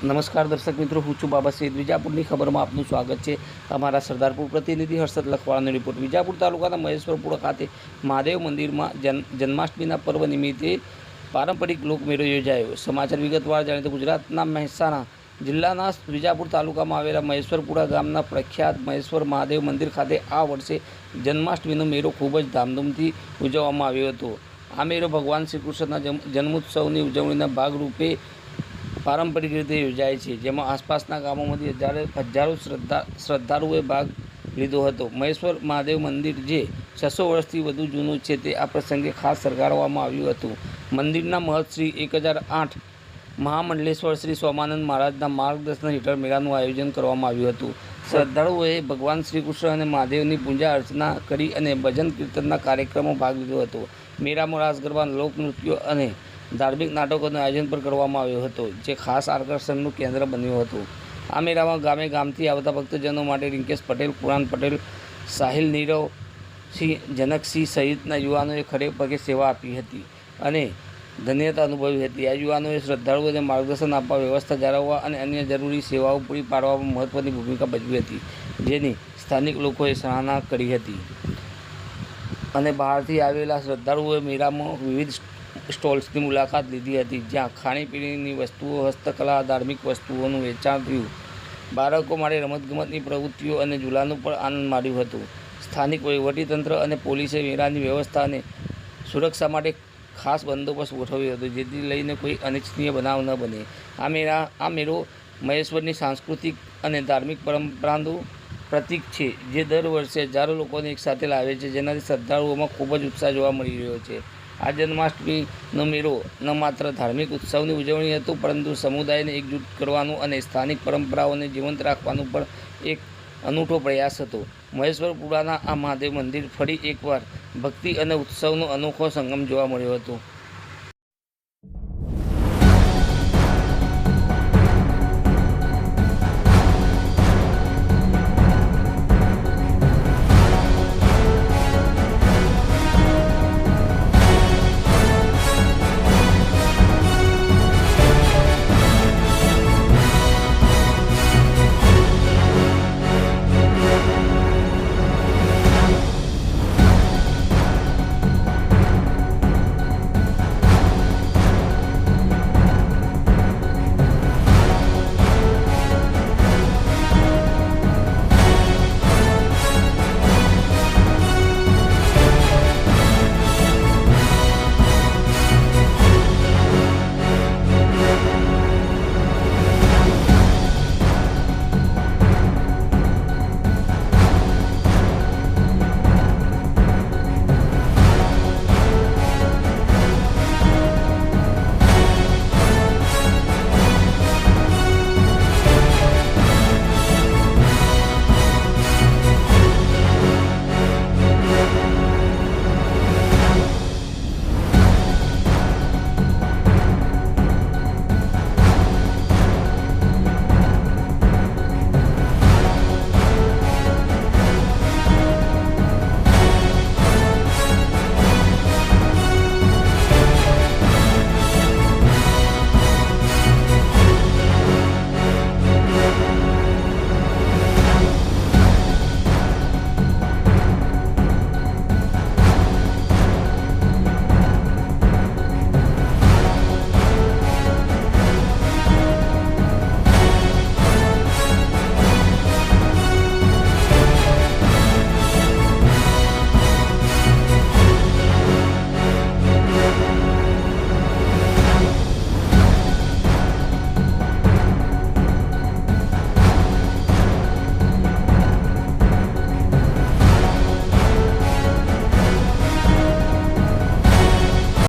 નમસ્કાર દર્શક મિત્રો, હું છું બાબા સૈયદ. વિજાપુરની ખબરમાં આપનું સ્વાગત છે. અમારા સરદારપુર પ્રતિનિધિ હર્ષદ લખવાળાનો રિપોર્ટ. વિજાપુર તાલુકાના મહેશ્વરપુરા ખાતે મહાદેવ મંદિરમાં જન્માષ્ટમીના પર્વ નિમિત્તે પારંપરિક લોકમેળો યોજાયો. સમાચાર વિગતવાર જાણીએ તો ગુજરાતના મહેસાણા જિલ્લાના વિજાપુર તાલુકામાં આવેલા મહેશ્વરપુરા ગામના પ્રખ્યાત મહેશ્વર મહાદેવ મંદિર ખાતે આ વર્ષે જન્માષ્ટમીનો મેળો ખૂબ જ ધામધૂમથી ઉજવવામાં આવ્યો હતો. આ મેળો ભગવાન શ્રી કૃષ્ણના જન્મોત્સવની ઉજવણીના ભાગરૂપે પારંપરિક રીતે યોજાય છે, જેમાં આસપાસના ગામોમાંથી હજારો શ્રદ્ધાળુઓએ ભાગ લીધો હતો. મહેશ્વર મહાદેવ મંદિર જે 600 વર્ષથી વધુ જૂનું છે, તે આ પ્રસંગે ખાસ શણગારવામાં આવ્યું હતું. મંદિરના મહંત શ્રી 1008 મહામંડલેશ્વર શ્રી સોમાનંદ મહારાજના માર્ગદર્શન હેઠળ મેળાનું આયોજન કરવામાં આવ્યું હતું. શ્રદ્ધાળુઓએ ભગવાન શ્રી કૃષ્ણ અને મહાદેવની પૂજા અર્ચના કરી અને ભજન કીર્તનના કાર્યક્રમો ભાગ લીધો હતો. મેળામાં રાસ ગરબા, લોકનૃત્યો અને ધાર્મિક નાટકોનું આયોજન પણ કરવામાં આવ્યું હતું, જે ખાસ આકર્ષણનું કેન્દ્ર બન્યું હતું. આ મેળામાં ગામે ગામથી આવતા ભક્તજનો માટે રિંકેશ પટેલ, પુરાણ પટેલ, સાહિલ નીરવ સિંહ, જનકસિંહ સહિતના યુવાનોએ ખડે પગે સેવા આપી હતી અને ધન્યતા અનુભવી હતી. આ યુવાનોએ શ્રદ્ધાળુઓને માર્ગદર્શન આપવા, વ્યવસ્થા જાળવવા અને અન્ય જરૂરી સેવાઓ પૂરી પાડવામાં મહત્ત્વની ભૂમિકા ભજવી હતી, જેની સ્થાનિક લોકોએ સરાહના કરી હતી. અને બહારથી આવેલા શ્રદ્ધાળુઓએ મેળામાં વિવિધ સ્ટોલ્સની મુલાકાત લીધી હતી, જ્યાં ખાણીપીણીની વસ્તુઓ, હસ્તકલા, ધાર્મિક વસ્તુઓનું વેચાણ થયું. બાળકો માટે રમતગમતની પ્રવૃત્તિઓ અને ઝૂલાનું પણ આનંદ માણ્યું હતું. સ્થાનિક વહીવટીતંત્ર અને પોલીસે મેળાની વ્યવસ્થા અને સુરક્ષા માટે ખાસ બંદોબસ્ત ગોઠવ્યો હતો, જેથી લઈને કોઈ અનિચ્છનીય બનાવ ન બને. આ મેળો મહેશ્વરની સાંસ્કૃતિક અને ધાર્મિક પરંપરાનું પ્રતીક છે, જે દર વર્ષે હજારો લોકોને એકસાથે લાવે છે, જેનાથી શ્રદ્ધાળુઓમાં ખૂબ જ ઉત્સાહ જોવા મળી રહ્યો છે. આ જન્માષ્ટમીનો મેળો ન માત્ર ધાર્મિક ઉત્સવની ઉજવણી હતો, પરંતુ સમુદાયને એકજૂટ કરવાનું અને સ્થાનિક પરંપરાઓને જીવંત રાખવાનું પણ એક અનૂઠો પ્રયાસ હતો. મહેશ્વરપુરાના આ મહાદેવ મંદિર ફરી એકવાર ભક્તિ અને ઉત્સવનો અનોખો સંગમ જોવા મળ્યો હતો.